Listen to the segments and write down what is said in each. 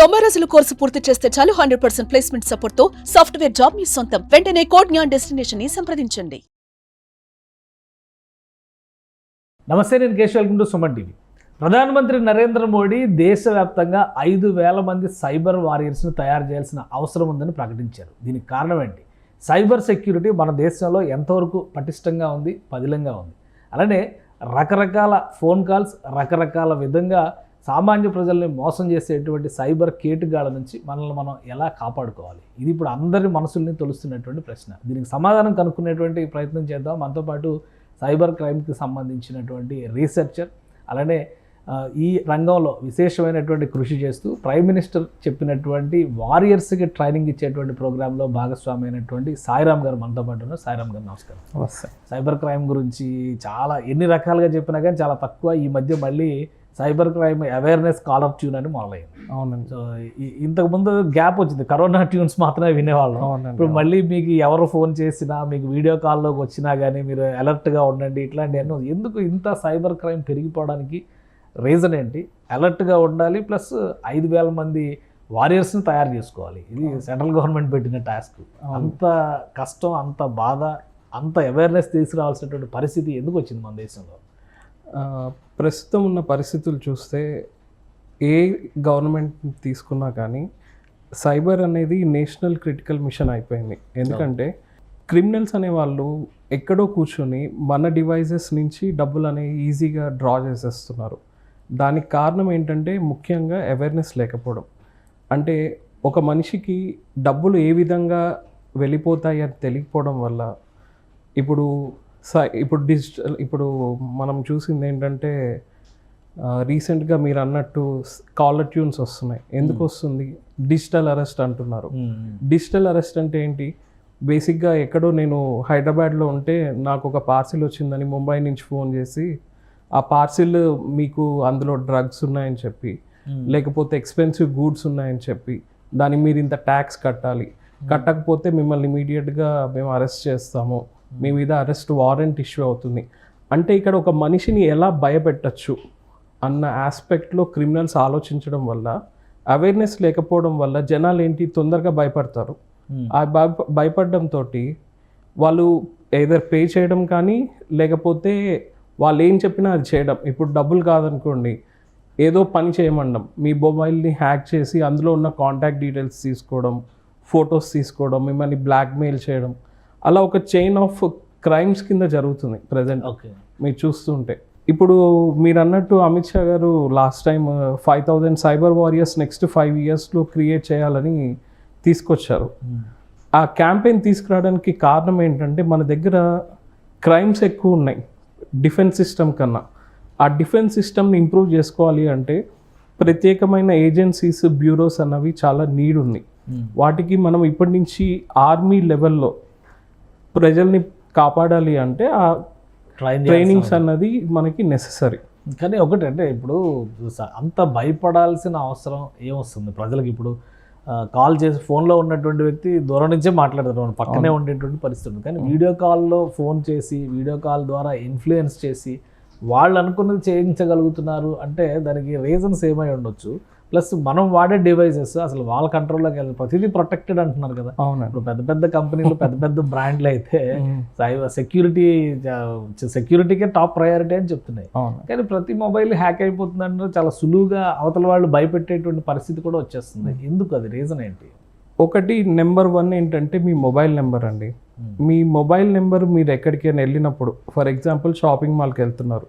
90 రోజుల కోర్సు పూర్తి చేస్తే చాలు 100% ప్లేస్మెంట్ సపోర్ట్ తో సాఫ్ట్వేర్ జాబ్ మీ సొంతం. వెంటనే కోడ్ జ్ఞాన్ డెస్టినేషన్ ని సంప్రదించండి. నమస్తే, నేను Keshav. Welcome to Suman TV. ప్రధానమంత్రి నరేంద్ర మోడీ దేశవ్యాప్తంగా 5,000 మంది సైబర్ వారియర్స్ని తయారు చేయాల్సిన అవసరం ఉందని ప్రకటించారు. దీనికి కారణం ఏంటి? సైబర్ సెక్యూరిటీ మన దేశంలో ఎంతవరకు పటిష్టంగా ఉంది, పదిలంగా ఉంది. అలానే రకరకాల ఫోన్ కాల్స్, రకరకాల విధంగా సామాన్య ప్రజల్ని మోసం చేసేటువంటి సైబర్ కేటుగాళ్ళ నుంచి మనల్ని మనం ఎలా కాపాడుకోవాలి? ఇది ఇప్పుడు అందరి మనసుల్ని తొలుస్తున్నటువంటి ప్రశ్న. దీనికి సమాధానం కనుక్కునేటువంటి ప్రయత్నం చేద్దాం. మనతో పాటు సైబర్ క్రైమ్కి సంబంధించినటువంటి రీసెర్చర్, అలానే ఈ రంగంలో విశేషమైనటువంటి కృషి చేస్తూ ప్రైమ్ మినిస్టర్ చెప్పినటువంటి వారియర్స్కి ట్రైనింగ్ ఇచ్చేటువంటి ప్రోగ్రాంలో భాగస్వామి అయినటువంటి సాయిరామ్ గారు మనతో పాటు ఉన్నారు. సాయిరామ్ గారు నమస్కారం. నమస్తే. సైబర్ క్రైమ్ గురించి చాలా ఎన్ని రకాలుగా చెప్పినా కానీ చాలా తక్కువ. ఈ మధ్య మళ్ళీ cyber crime awareness caller tune అని మొదలైంది. అవునండి. సో ఇంతకుముందు గ్యాప్ వచ్చింది, కరోనా ట్యూన్స్ మాత్రమే వినేవాళ్ళం. ఇప్పుడు మళ్ళీ మీకు ఎవరు ఫోన్ చేసినా, మీకు వీడియో కాల్లోకి వచ్చినా కానీ మీరు అలర్ట్గా ఉండండి, ఇట్లాంటివన్నీ. ఎందుకు ఇంత సైబర్ క్రైమ్ పెరిగిపోవడానికి రీజన్ ఏంటి? అలర్ట్గా ఉండాలి, ప్లస్ 5,000 మంది వారియర్స్ని తయారు చేసుకోవాలి. ఇది సెంట్రల్ గవర్నమెంట్ పెట్టిన టాస్క్. అంత కష్టం, అంత బాధ, అంత అవేర్నెస్ తీసుకురావాల్సినటువంటి పరిస్థితి ఎందుకు వచ్చింది మన దేశంలో? ప్రస్తుతం ఉన్న పరిస్థితులు చూస్తే ఏ గవర్నమెంట్ తీసుకున్నా కానీ సైబర్ అనేది నేషనల్ క్రిటికల్ మిషన్ అయిపోయింది. ఎందుకంటే క్రిమినల్స్ అనేవాళ్ళు ఎక్కడో కూర్చొని మన డివైజెస్ నుంచి డబ్బులు అనేవి ఈజీగా డ్రా చేసేస్తున్నారు. దానికి కారణం ఏంటంటే ముఖ్యంగా అవేర్నెస్ లేకపోవడం. అంటే ఒక మనిషికి డబ్బులు ఏ విధంగా వెళ్ళిపోతాయి అని తెలియకపోవడం వల్ల ఇప్పుడు డిజిటల్ మనం చూసింది ఏంటంటే రీసెంట్గా మీరు అన్నట్టు కాలర్ ట్యూన్స్ వస్తున్నాయి. ఎందుకు వస్తుంది? డిజిటల్ అరెస్ట్ అంటున్నారు. డిజిటల్ అరెస్ట్ అంటే ఏంటి? బేసిక్గా ఎక్కడో నేను హైదరాబాద్లో ఉంటే నాకు ఒక పార్సిల్ వచ్చిందని ముంబై నుంచి ఫోన్ చేసి ఆ పార్సిల్ మీకు అందులో డ్రగ్స్ ఉన్నాయని చెప్పి, లేకపోతే ఎక్స్పెన్సివ్ గూడ్స్ ఉన్నాయని చెప్పి దానికి మీరు ఇంత ట్యాక్స్ కట్టాలి, కట్టకపోతే మిమ్మల్ని ఇమీడియట్గా మేము అరెస్ట్ చేస్తాము, మీ మీద అరెస్ట్ వారెంట్ ఇష్యూ అవుతుంది. అంటే ఇక్కడ ఒక మనిషిని ఎలా భయపెట్టచ్చు అన్న ఆస్పెక్ట్లో క్రిమినల్స్ ఆలోచించడం వల్ల, అవేర్నెస్ లేకపోవడం వల్ల జనాలు ఏంటి తొందరగా భయపడతారు. ఆ భయపడడంతో వాళ్ళు ఏదర్ పే చేయడం కానీ, లేకపోతే వాళ్ళు ఏం చెప్పినా అది చేయడం. ఇప్పుడు డబ్బులు కాదనుకోండి, ఏదో పని చేయమండం, మీ మొబైల్ని హ్యాక్ చేసి అందులో ఉన్న కాంటాక్ట్ డీటెయిల్స్ తీసుకోవడం, ఫొటోస్ తీసుకోవడం, మిమ్మల్ని బ్లాక్మెయిల్ చేయడం, అలా ఒక చైన్ ఆఫ్ క్రైమ్స్ కింద జరుగుతుంది ప్రజెంట్. మీరు చూస్తుంటే ఇప్పుడు మీరు అన్నట్టు Amit Shah garu last time 5,000 cyber warriors next 5 yearsలో క్రియేట్ చేయాలని తీసుకొచ్చారు. ఆ క్యాంపెయిన్ తీసుకురావడానికి కారణం ఏంటంటే మన దగ్గర క్రైమ్స్ ఎక్కువ ఉన్నాయి డిఫెన్స్ సిస్టమ్ కన్నా. ఆ డిఫెన్స్ సిస్టమ్ని ఇంప్రూవ్ చేసుకోవాలి అంటే ప్రత్యేకమైన ఏజెన్సీస్, బ్యూరోస్ అన్నవి చాలా నీడ్ ఉంది. వాటికి మనం ఇప్పటి నుంచి ఆర్మీ లెవెల్లో ప్రజల్ని కాపాడాలి అంటే ఆ ట్రైనింగ్స్ అన్నది మనకి నెససరీ. కానీ ఒకటి అంటే ఇప్పుడు అంత భయపడాల్సిన అవసరం ఏమొస్తుంది ప్రజలకు? ఇప్పుడు కాల్ చేసి ఫోన్లో ఉన్నటువంటి వ్యక్తి దూరం నుంచే మాట్లాడతారు, పక్కనే ఉండేటువంటి పరిస్థితి ఉంది. కానీ వీడియో కాల్లో ఫోన్ చేసి, వీడియో కాల్ ద్వారా ఇన్ఫ్లుయెన్స్ చేసి వాళ్ళు అనుకున్నది చేయించగలుగుతున్నారు అంటే దానికి రీజన్స్ ఏమై ఉండొచ్చు. ప్లస్ మనం వాడే డివైజెస్ అసలు వాళ్ళ కంట్రోల్లోకి వెళ్ళి ప్రతిదీ ప్రొటెక్టెడ్ అంటున్నారు కదా. ఇప్పుడు పెద్ద పెద్ద కంపెనీలు, పెద్ద పెద్ద బ్రాండ్లు అయితే సెక్యూరిటీకే టాప్ ప్రయారిటీ అని చెప్తున్నాయి. కానీ ప్రతి మొబైల్ హ్యాక్ అయిపోతుందంటే చాలా సులువుగా అవతల వాళ్ళు భయపెట్టేటువంటి పరిస్థితి కూడా వచ్చేస్తుంది. ఎందుకు? అది రీజన్ ఏంటి? ఒకటి, నెంబర్ 1 ఏంటంటే మీ మొబైల్ నెంబర్ అండి. మీ మొబైల్ నెంబర్ మీరు ఎక్కడికైనా వెళ్ళినప్పుడు, ఫర్ ఎగ్జాంపుల్ షాపింగ్ మాల్కి వెళ్తున్నారు,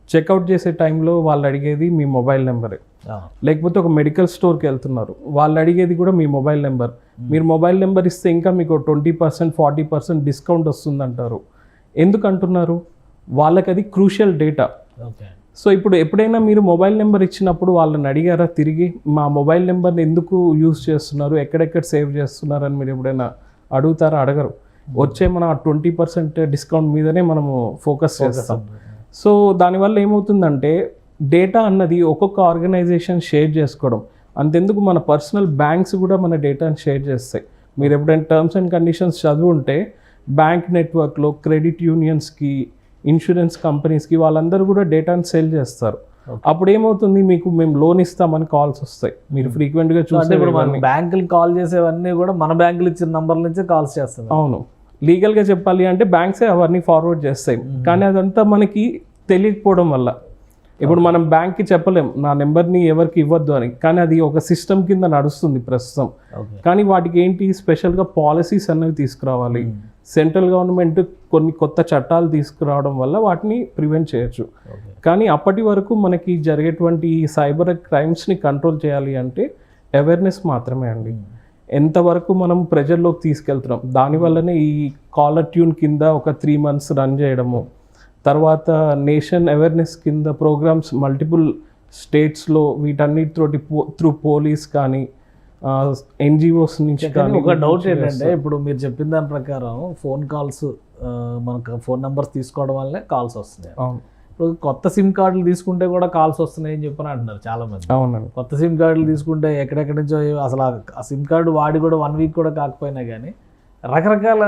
చెక్అవుట్ చేసే టైంలో వాళ్ళు అడిగేది మీ మొబైల్ నెంబరే. లేకపోతే ఒక మెడికల్ స్టోర్కి వెళ్తున్నారు, వాళ్ళు అడిగేది కూడా మీ మొబైల్ నెంబర్. మీరు మొబైల్ నెంబర్ ఇస్తే ఇంకా మీకు 20%, 40% డిస్కౌంట్ వస్తుందంటారు. ఎందుకు అంటున్నారు? వాళ్ళకి అది క్రూషియల్ డేటా. సో ఇప్పుడు ఎప్పుడైనా మీరు మొబైల్ నెంబర్ ఇచ్చినప్పుడు వాళ్ళని అడిగారా తిరిగి మా మొబైల్ నెంబర్ని ఎందుకు యూజ్ చేస్తున్నారు, ఎక్కడెక్కడ సేవ్ చేస్తున్నారు అని మీరు ఎప్పుడైనా అడుగుతారా? అడగరు. వచ్చే మన 20% డిస్కౌంట్ మీదనే మనము ఫోకస్ చేస్తాం. సో దానివల్ల ఏమవుతుందంటే డేటా అన్నది ఒక్కొక్క ఆర్గనైజేషన్ షేర్ చేసుకోవడం. అంతెందుకు మన పర్సనల్ బ్యాంక్స్ కూడా మన డేటాని షేర్ చేస్తాయి. మీరు ఎప్పుడైనా టర్మ్స్ అండ్ కండిషన్స్ చదువుంటే బ్యాంక్ నెట్వర్క్లో క్రెడిట్ యూనియన్స్కి, ఇన్సూరెన్స్ కంపెనీస్కి వాళ్ళందరూ కూడా డేటాను సేల్ చేస్తారు. అప్పుడు ఏమవుతుంది, మీకు మేము లోన్ ఇస్తామని కాల్స్ వస్తాయి. మీరు ఫ్రీక్వెంట్గా చూస్తే ఇప్పుడు మన బ్యాంకులు కాల్ చేసేవన్నీ కూడా మన బ్యాంకులు ఇచ్చిన నంబర్ నుంచే కాల్స్ చేస్తాం. అవును, లీగల్గా చెప్పాలి అంటే బ్యాంక్సే అవన్నీ ఫార్వర్డ్ చేస్తాయి. కానీ అదంతా మనకి తెలియకపోవడం వల్ల ఇప్పుడు మనం బ్యాంక్కి చెప్పలేం నా నెంబర్ని ఎవరికి ఇవ్వద్దు అని, కానీ అది ఒక సిస్టమ్ కింద నడుస్తుంది ప్రస్తుతం. కానీ వాటికి ఏంటి స్పెషల్గా పాలసీస్ అనేవి తీసుకురావాలి. సెంట్రల్ గవర్నమెంట్ కొన్ని కొత్త చట్టాలు తీసుకురావడం వల్ల వాటిని ప్రివెంట్ చేయొచ్చు. కానీ అప్పటి వరకు మనకి జరిగేటువంటి సైబర్ క్రైమ్స్ని కంట్రోల్ చేయాలి అంటే అవేర్నెస్ మాత్రమే అండి. ఎంతవరకు మనం ప్రజల్లోకి తీసుకెళ్తున్నాం, దానివల్లనే ఈ కాలర్ ట్యూన్ కింద ఒక 3 months రన్ చేయడము, తర్వాత నేషన్ అవేర్నెస్ కింద ప్రోగ్రామ్స్ మల్టిపుల్ స్టేట్స్లో వీటన్నిటితోటి త్రూ పోలీస్ కానీ ఎన్జిఓస్ నుంచి కానీ. ఒక డౌట్ ఏంటంటే ఇప్పుడు మీరు చెప్పిన దాని ప్రకారం ఫోన్ కాల్స్ మనకు ఫోన్ నెంబర్స్ తీసుకోవడం వల్లే కాల్స్ వస్తున్నాయి. ఇప్పుడు కొత్త సిమ్ కార్డులు తీసుకుంటే కూడా కాల్స్ వస్తున్నాయి అని చెప్పని అంటున్నారు చాలా మంది. అవునండి, కొత్త సిమ్ కార్డులు తీసుకుంటే ఎక్కడెక్కడి నుంచో అసలు ఆ సిమ్ కార్డు వాడి కూడా 1 week కూడా కాకపోయినా కానీ రకరకాల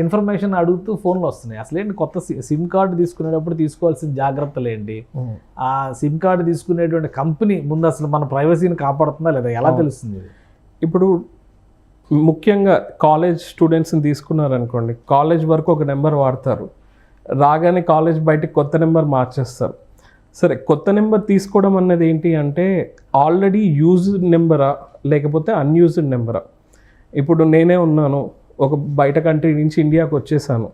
ఇన్ఫర్మేషన్ అడుగుతూ ఫోన్లు వస్తున్నాయి. అసలు ఏంటి కొత్త సిమ్ కార్డు తీసుకునేటప్పుడు తీసుకోవాల్సిన జాగ్రత్తలు ఏంటి, ఆ సిమ్ కార్డు తీసుకునేటువంటి కంపెనీ ముందు అసలు మన ప్రైవసీని కాపాడుతుందా లేదా ఎలా తెలుస్తుంది? ఇప్పుడు ముఖ్యంగా కాలేజ్ స్టూడెంట్స్ని తీసుకున్నారనుకోండి, కాలేజ్ వరకు ఒక నెంబర్ వాడతారు, రాగానే కాలేజ్ బయటకు కొత్త నెంబర్ మార్చేస్తారు. సరే, కొత్త నెంబర్ తీసుకోవడం అన్నది ఏంటి అంటే ఆల్రెడీ యూజ్డ్ నెంబరా లేకపోతే అన్యూజ్డ్ నెంబరా. ఇప్పుడు నేనే ఉన్నాను, ఒక బయట కంట్రీ నుంచి ఇండియాకి వచ్చేసాను,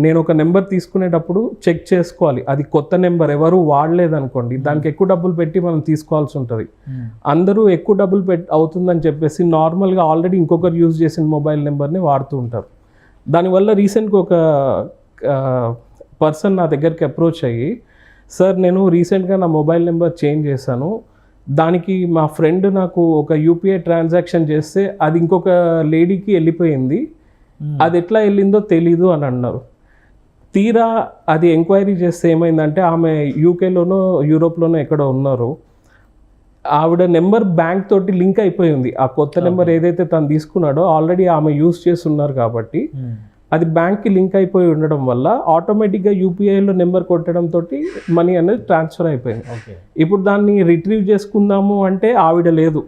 నేను ఒక నెంబర్ తీసుకునేటప్పుడు చెక్ చేసుకోవాలి అది కొత్త నెంబర్, ఎవరు వాడలేదనుకోండి దానికి ఎక్కువ డబ్బులు పెట్టి మనం తీసుకోవాల్సి ఉంటుంది. అందరూ ఎక్కువ డబ్బులు అవుతుందని చెప్పేసి నార్మల్గా ఆల్రెడీ ఇంకొకరు యూజ్ చేసిన మొబైల్ నెంబర్ని వాడుతూ ఉంటారు. దానివల్ల రీసెంట్గా ఒక పర్సన్ నా దగ్గరికి అప్రోచ్ అయ్యి, సార్ నేను రీసెంట్గా నా మొబైల్ నెంబర్ చేంజ్ చేశాను, దానికి మా ఫ్రెండ్ నాకు ఒక యూపీఐ ట్రాన్సాక్షన్ చేస్తే అది ఇంకొక లేడీకి వెళ్ళిపోయింది, అది ఎట్లా వెళ్ళిందో తెలీదు అని అన్నారు. తీరా అది ఎంక్వైరీ చేస్తే ఏమైందంటే ఆమె యూకేలోనో యూరోప్లోనో ఎక్కడో ఉన్నారు, ఆవిడ నెంబర్ బ్యాంక్ తోటి లింక్ అయిపోయి ఉంది. ఆ కొత్త నెంబర్ ఏదైతే తను తీసుకున్నాడో ఆల్రెడీ ఆమె యూజ్ చేస్తున్నారు కాబట్టి అది బ్యాంక్కి లింక్ అయిపోయి ఉండడం వల్ల ఆటోమేటిక్గా యూపీఐలో నెంబర్ కొట్టడంతో మనీ అనేది ట్రాన్స్ఫర్ అయిపోయింది. ఇప్పుడు దాన్ని రిట్రీవ్ చేసుకుందాము అంటే ఆవిడ లేదు,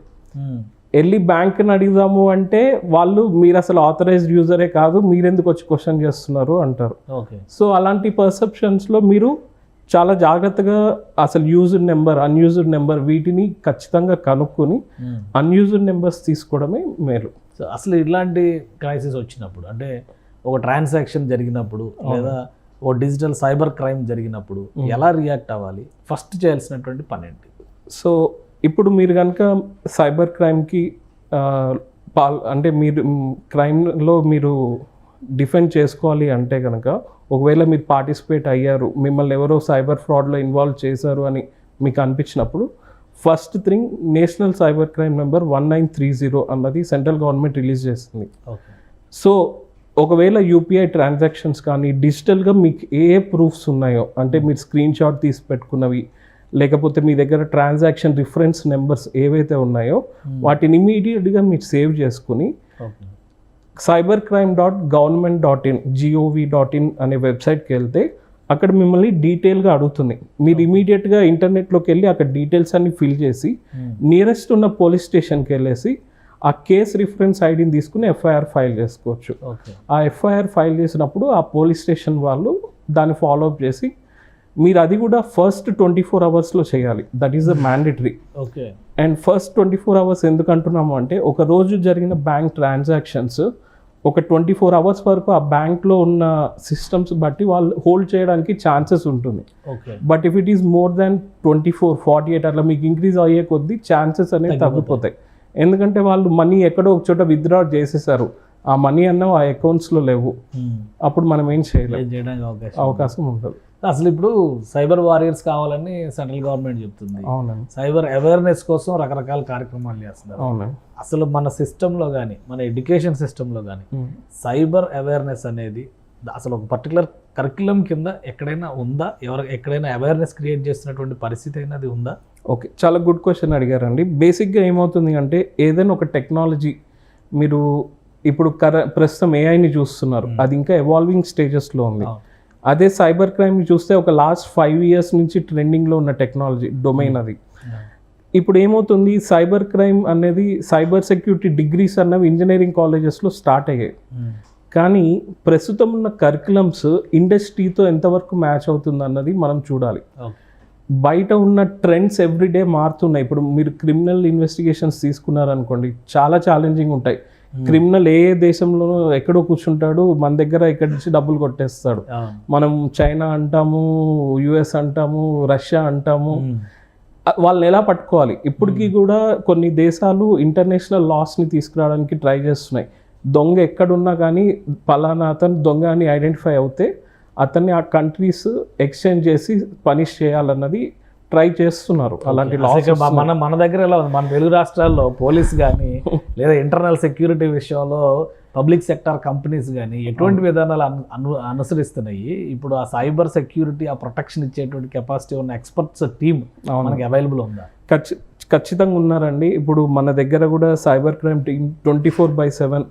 వెళ్ళి బ్యాంక్ని అడుగుదాము అంటే వాళ్ళు మీరు అసలు ఆథరైజ్డ్ యూజరే కాదు, మీరెందుకు వచ్చి క్వశ్చన్ చేస్తున్నారు అంటారు. సో అలాంటి పర్సెప్షన్స్లో మీరు చాలా జాగ్రత్తగా అసలు యూజ్డ్ నెంబర్ అన్యూజ్డ్ నెంబర్ వీటిని ఖచ్చితంగా కనుక్కొని అన్యూజ్డ్ నెంబర్స్ తీసుకోవడమే మేలు. సో అసలు ఇట్లాంటి క్రైసిస్ వచ్చినప్పుడు అంటే ఒక ట్రాన్సాక్షన్ జరిగినప్పుడు లేదా ఓ డిజిటల్ సైబర్ క్రైమ్ జరిగినప్పుడు ఎలా రియాక్ట్ అవ్వాలి, ఫస్ట్ చేయాల్సినటువంటి పని ఏంటి? సో ఇప్పుడు మీరు కనుక సైబర్ క్రైమ్కి అంటే మీరు క్రైమ్లో మీరు డిఫెండ్ చేసుకోవాలి అంటే కనుక ఒకవేళ మీరు పార్టిసిపేట్ అయ్యారు, మిమ్మల్ని ఎవరో సైబర్ ఫ్రాడ్లో ఇన్వాల్వ్ చేశారు అని మీకు అనిపించినప్పుడు first thing national cyber crime number 1930 అన్నది సెంట్రల్ గవర్నమెంట్ రిలీజ్ చేస్తుంది. సో ఒకవేళ యూపీఐ ట్రాన్సాక్షన్స్ కానీ డిజిటల్గా మీకు ఏ ప్రూఫ్స్ ఉన్నాయో అంటే మీరు స్క్రీన్ షాట్ తీసి పెట్టుకున్నవి లేకపోతే మీ దగ్గర ట్రాన్సాక్షన్ రిఫరెన్స్ నెంబర్స్ ఏవైతే ఉన్నాయో వాటిని ఇమీడియట్గా మీరు సేవ్ చేసుకుని cybercrime.government.in gov.in అనే వెబ్సైట్కి వెళ్తే అక్కడ మిమ్మల్ని డీటెయిల్గా అడుగుతుంది. మీరు ఇమీడియట్గా ఇంటర్నెట్లోకి వెళ్ళి అక్కడ డీటెయిల్స్ అన్ని ఫిల్ చేసి నియరెస్ట్ ఉన్న పోలీస్ స్టేషన్కి వెళ్ళేసి ఆ కేస్ రిఫరెన్స్ ఐడిని తీసుకుని ఎఫ్ఐఆర్ ఫైల్ చేసుకోవచ్చు. ఆ ఎఫ్ఐఆర్ ఫైల్ చేసినప్పుడు ఆ పోలీస్ స్టేషన్ వాళ్ళు దాన్ని ఫాలోఅప్ చేసి మీరు అది కూడా ఫస్ట్ 24 hours చేయాలి. That is the mandatory. And first 24 hours ఎందుకు అంటున్నాము అంటే ఒక రోజు జరిగిన బ్యాంక్ ట్రాన్సాక్షన్స్ ఒక 24 hours వరకు ఆ బ్యాంక్లో ఉన్న సిస్టమ్స్ బట్టి వాళ్ళు హోల్డ్ చేయడానికి ఛాన్సెస్ ఉంటుంది. But if it is more than 24, 48 అట్లా మీకు ఇంక్రీజ్ అయ్యే కొద్దీ ఛాన్సెస్ అనేవి తగ్గిపోతాయి. ఎందుకంటే వాళ్ళు మనీ ఎక్కడో ఒక చోట విత్డ్రా చేసేసారు, ఆ మనీ అన్న ఆ అకౌంట్స్లో లేవు, అప్పుడు మనం ఏం చేయలేము, అవకాశం ఉంటుంది. అసలు ఇప్పుడు సైబర్ వారియర్స్ కావాలని సెంట్రల్ గవర్నమెంట్ చెప్తుంది. అవునండి. సైబర్ అవేర్నెస్ కోసం రకరకాల కార్యక్రమాలు చేస్తున్నారు. అవునండి. అసలు మన సిస్టంలో కానీ మన ఎడ్యుకేషన్ సిస్టంలో కానీ సైబర్ అవేర్నెస్ అనేది అసలు ఒక పర్టికులర్ కరిక్యులం కింద ఎక్కడైనా ఉందా? ఎక్కడైనా అవేర్నెస్ క్రియేట్ చేస్తున్నటువంటి పరిస్థితి అయినది ఉందా? ఓకే, చాలా గుడ్ క్వశ్చన్ అడిగారండి. బేసిక్గా ఏమవుతుంది అంటే ఏదైనా ఒక టెక్నాలజీ మీరు ఇప్పుడు ప్రస్తుతం ఏఐని చూస్తున్నారు, అది ఇంకా ఎవాల్వింగ్ స్టేజెస్లో ఉంది. అదే సైబర్ క్రైమ్ చూస్తే ఒక లాస్ట్ 5 years నుంచి ట్రెండింగ్లో ఉన్న టెక్నాలజీ డొమైన్ అది. ఇప్పుడు ఏమవుతుంది, సైబర్ క్రైమ్ అనేది సైబర్ సెక్యూరిటీ డిగ్రీస్ అన్నవి ఇంజనీరింగ్ కాలేజెస్లో స్టార్ట్ అయ్యాయి. కానీ ప్రస్తుతం ఉన్న కరికులమ్స్ ఇండస్ట్రీతో ఎంతవరకు మ్యాచ్ అవుతుంది అన్నది మనం చూడాలి. బయట ఉన్న ట్రెండ్స్ ఎవ్రీడే మారుతున్నాయి. ఇప్పుడు మీరు క్రిమినల్ ఇన్వెస్టిగేషన్స్ తీసుకున్నారనుకోండి, చాలా ఛాలెంజింగ్ ఉంటాయి. క్రిమినల్ ఏ దేశంలోనో ఎక్కడో కూర్చుంటాడు, మన దగ్గర ఇక్కడి నుంచి డబ్బులు కొట్టేస్తాడు. మనం చైనా అంటాము, యుఎస్ అంటాము, రష్యా అంటాము. వాళ్ళని ఎలా పట్టుకోవాలి? ఇప్పటికీ కూడా కొన్ని దేశాలు ఇంటర్నేషనల్ లాస్ని తీసుకురావడానికి ట్రై చేస్తున్నాయి. దొంగ ఎక్కడున్నా కానీ పలానా అతను దొంగ అని ఐడెంటిఫై అవుతే అతన్ని ఆ కంట్రీస్ ఎక్స్చేంజ్ చేసి పనిష్ చేయాలన్నది ట్రై చేస్తున్నారు. అలాంటి లాస్ మన దగ్గర ఎలా ఉంది, మన తెలుగు రాష్ట్రాల్లో పోలీస్ కానీ లేదా ఇంటర్నల్ సెక్యూరిటీ విషయంలో పబ్లిక్ సెక్టార్ కంపెనీస్ కానీ ఎటువంటి విధానాలు అనుసరిస్తున్నాయి? ఇప్పుడు ఆ సైబర్ సెక్యూరిటీ, ఆ ప్రొటెక్షన్ ఇచ్చేటువంటి కెపాసిటీ ఉన్న ఎక్స్పర్ట్స్ టీమ్ మనకి అవైలబుల్ ఉందా? ఖచ్చితంగా ఉన్నారండి. ఇప్పుడు మన దగ్గర కూడా సైబర్ క్రైమ్ టీమ్ 24/7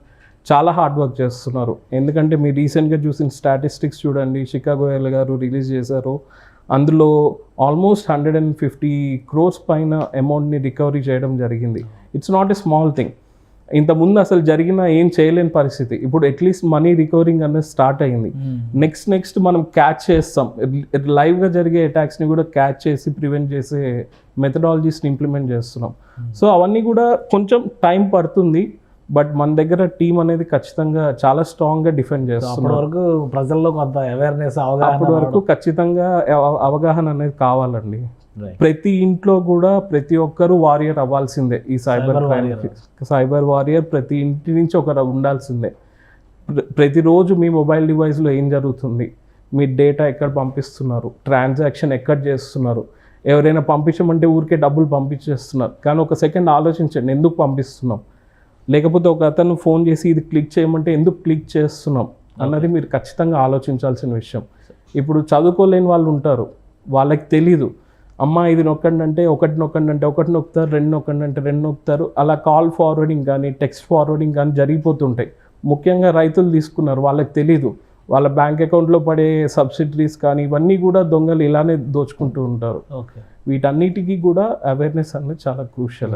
చాలా హార్డ్ వర్క్ చేస్తున్నారు. ఎందుకంటే మీరు రీసెంట్గా చూసిన స్టాటిస్టిక్స్ చూడండి, షికాగో గారు రిలీజ్ చేశారు. అందులో ఆల్మోస్ట్ 150 crores పైన అమౌంట్ని రికవరీ చేయడం జరిగింది. It's not a small thing. ఇంతకుముందు అసలు జరిగిన ఏం చేయలేని పరిస్థితి, ఇప్పుడు అట్లీస్ట్ మనీ రికవరింగ్ అనేది స్టార్ట్ అయింది. నెక్స్ట్ మనం క్యాచ్ చేస్తాం. లైవ్గా జరిగే అటాక్స్ని కూడా క్యాచ్ చేసి ప్రివెంట్ చేసే మెథడాలజీస్ని ఇంప్లిమెంట్ చేస్తున్నాం. సో అవన్నీ కూడా కొంచెం టైం పడుతుంది, బట్ మన దగ్గర టీం అనేది ఖచ్చితంగా చాలా స్ట్రాంగ్గా డిఫెండ్ చేస్తుంది. అప్పటి వరకు ప్రజల్లో కొంత అవేర్నెస్, అప్పటి వరకు ఖచ్చితంగా అవగాహన అనేది కావాలండి. ప్రతి ఇంట్లో కూడా ప్రతి ఒక్కరు వారియర్ అవ్వాల్సిందే. ఈ సైబర్ వారియర్ ప్రతి ఇంటి నుంచి ఒకరు ఉండాల్సిందే. ప్రతిరోజు మీ మొబైల్ డివైస్లో ఏం జరుగుతుంది, మీ డేటా ఎక్కడ పంపిస్తున్నారు, ట్రాన్సాక్షన్ ఎక్కడ చేస్తున్నారు, ఎవరైనా పంపించమంటే ఊరికే డబ్బులు పంపించేస్తున్నారు. కానీ ఒక సెకండ్ ఆలోచించండి, ఎందుకు పంపిస్తున్నాం? లేకపోతే ఒక అతను ఫోన్ చేసి ఇది క్లిక్ చేయమంటే ఎందుకు క్లిక్ చేస్తున్నాం అన్నది మీరు ఖచ్చితంగా ఆలోచించాల్సిన విషయం. ఇప్పుడు చదువుకోలేని వాళ్ళు ఉంటారు, వాళ్ళకి తెలీదు. అమ్మ ఇది నొక్కండి అంటే ఒకటి నొక్కండి అంటే ఒకటి నొక్కుతారు, రెండు నొక్కండి అంటే రెండు నొక్కుతారు. అలా కాల్ ఫార్వర్డింగ్ కానీ టెక్స్ట్ ఫార్వర్డింగ్ కానీ జరిగిపోతుంటాయి. ముఖ్యంగా రైతులు తీసుకున్నారు, వాళ్ళకి తెలీదు. వాళ్ళ బ్యాంక్ అకౌంట్లో పడే సబ్సిడరీస్ కానీ ఇవన్నీ కూడా దొంగలు ఇలానే దోచుకుంటూ ఉంటారు. వీటన్నిటికీ కూడా అవేర్నెస్ అనేది చాలా క్రూషియల్.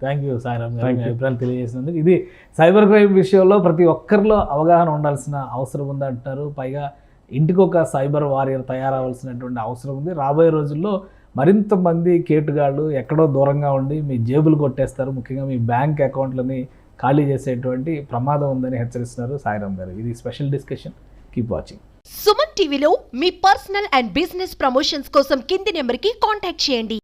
థ్యాంక్ యూ సాయిరామ్ గారు, మీ అభిప్రాయాలు తెలియజేసినందుకు. ఇది సైబర్ క్రైమ్ విషయంలో ప్రతి ఒక్కరిలో అవగాహన ఉండాల్సిన అవసరం ఉంది అంటారు. పైగా ఇంటికి ఒక సైబర్ వారియర్ తయారవలసినటువంటి అవసరం ఉంది. రాబోయే రోజుల్లో మరింత మంది కేటుగాళ్ళు ఎక్కడో దూరంగా ఉండి మీ జేబులు కొట్టేస్తారు, ముఖ్యంగా మీ బ్యాంక్ అకౌంట్లని ఖాళీ చేసేటువంటి ప్రమాదం ఉందని హెచ్చరిస్తున్నారు సాయిరామ్ గారు. ఇది special discussion. Keep watching. Suman టీవీలో మీ పర్సనల్ అండ్ బిజినెస్ ప్రమోషన్స్ కోసం కింది నెంబర్కి కాంటాక్ట్ చేయండి.